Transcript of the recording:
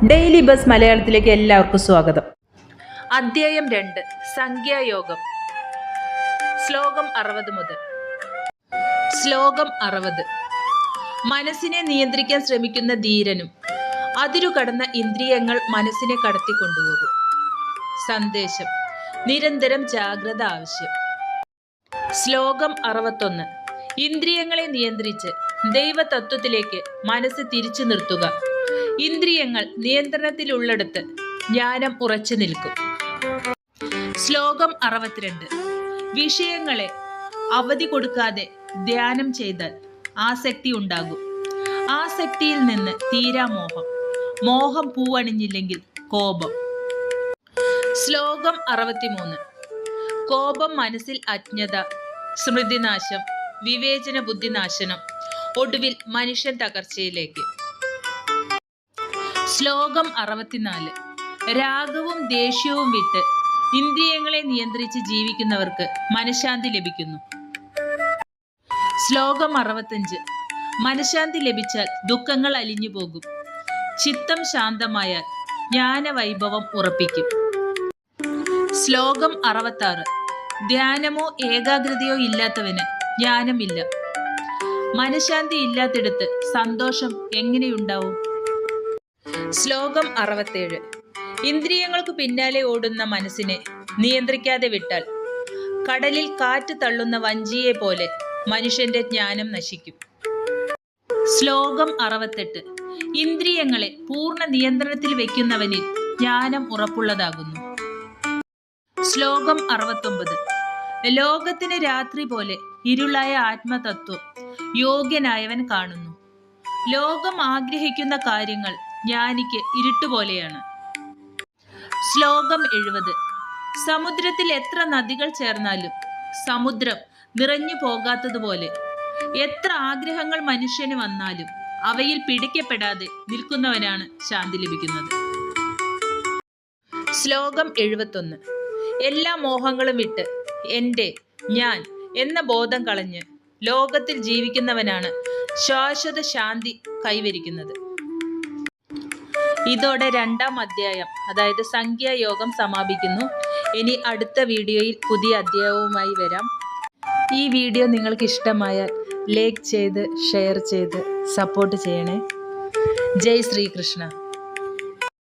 Daily bus മലയാളത്തിലേക്ക് എല്ലാവർക്കും സ്വാഗതം. അധ്യായം 2 സംഖ്യായോഗം. ശ്ലോകം 60 മുതൽ. ശ്ലോകം 60. മനസ്സിനെ നിയന്ത്രിക്കാൻ ശ്രമിക്കുന്ന ധീരനും അതിരു കടന്ന ഇന്ദ്രിയങ്ങൾ മനസ്സിനെ കടത്തിക്കൊണ്ടുപോകും. സന്ദേശം: നിരന്തരം ജാഗ്രത ആവശ്യം. ശ്ലോകം 61. ഇന്ദ്രിയങ്ങളെ നിയന്ത്രിച്ച് ദൈവതത്വത്തിലേക്ക് മനസ്സ് തിരിച്ചു നിർത്തുക. ഇന്ദ്രിയങ്ങൾ നിയന്ത്രണത്തിലുള്ളിടത്ത് ജ്ഞാനം ഉറച്ചു നിൽക്കും. ശ്ലോകം 62. വിഷയങ്ങളെ അവധി കൊടുക്കാതെ ധ്യാനം ചെയ്താൽ ആസക്തി ഉണ്ടാകും. ആസക്തിയിൽ നിന്ന് തീരാമോഹം. മോഹം പൂവണിഞ്ഞില്ലെങ്കിൽ കോപം. ശ്ലോകം 63. കോപം മനസ്സിൽ അജ്ഞത, സ്മൃതിനാശം, വിവേചന ബുദ്ധിനാശനം, ഒടുവിൽ മനുഷ്യൻ തകർച്ചയിലേക്ക്. ശ്ലോകം 64. രാഗവും ദേഷ്യവും വിട്ട് ഇന്ദ്രിയങ്ങളെ നിയന്ത്രിച്ച് ജീവിക്കുന്നവർക്ക് മനഃശാന്തി ലഭിക്കുന്നു. ശ്ലോകം 65. മനഃശാന്തി ലഭിച്ചാൽ ദുഃഖങ്ങൾ അലിഞ്ഞു പോകും. ചിത്തം ശാന്തമായാൽ ജ്ഞാനവൈഭവം ഉറപ്പിക്കും. ശ്ലോകം 66. ധ്യാനമോ ഏകാഗ്രതയോ ഇല്ലാത്തവന് ജ്ഞാനമില്ല. മനഃശാന്തി ഇല്ലാത്തിടത്ത് സന്തോഷം എങ്ങനെയുണ്ടാവും? ശ്ലോകം 67. ഇന്ദ്രിയങ്ങൾക്ക് പിന്നാലെ ഓടുന്ന മനസ്സിനെ നിയന്ത്രിക്കാതെ വിട്ടാൽ കടലിൽ കാറ്റ് തള്ളുന്ന വഞ്ചിയെ പോലെ മനുഷ്യന്റെ ജ്ഞാനം നശിക്കും. ശ്ലോകം 68. ഇന്ദ്രിയങ്ങളെ പൂർണ്ണ നിയന്ത്രണത്തിൽ വയ്ക്കുന്നവനിൽ ജ്ഞാനം ഉറപ്പുള്ളതാകുന്നു. ശ്ലോകം 69. ലോകത്തിന് രാത്രി പോലെ ഇരുളായ ആത്മതത്വം യോഗ്യനായവൻ കാണുന്നു. ലോകം ആഗ്രഹിക്കുന്ന കാര്യങ്ങൾ ജ്ഞാനിക്ക് ഇരുട്ടുപോലെയാണ്. ശ്ലോകം 70. സമുദ്രത്തിൽ എത്ര നദികൾ ചേർന്നാലും സമുദ്രം നിറഞ്ഞു പോകാത്തതുപോലെ എത്ര ആഗ്രഹങ്ങൾ മനുഷ്യന് വന്നാലും അവയിൽ പിടിക്കപ്പെടാതെ നിൽക്കുന്നവനാണ് ശാന്തി ലഭിക്കുന്നത്. ശ്ലോകം 71. എല്ലാ മോഹങ്ങളും വിട്ട് എൻ്റെ, ഞാൻ എന്ന ബോധം കളഞ്ഞ് ലോകത്തിൽ ജീവിക്കുന്നവനാണ് ശാശ്വത ശാന്തി കൈവരിക്കുന്നത്. ഇതോടെ 2-ാം അധ്യായം, അതായത് സംഖ്യായോഗം സമാപിക്കുന്നു. ഇനി അടുത്ത വീഡിയോയിൽ പുതിയ അധ്യായവുമായി വരാം. ഈ വീഡിയോ നിങ്ങൾക്ക് ഇഷ്ടമായാൽ ലൈക്ക് ചെയ്ത് ഷെയർ ചെയ്ത് സപ്പോർട്ട് ചെയ്യണേ. ജയ് ശ്രീകൃഷ്ണ.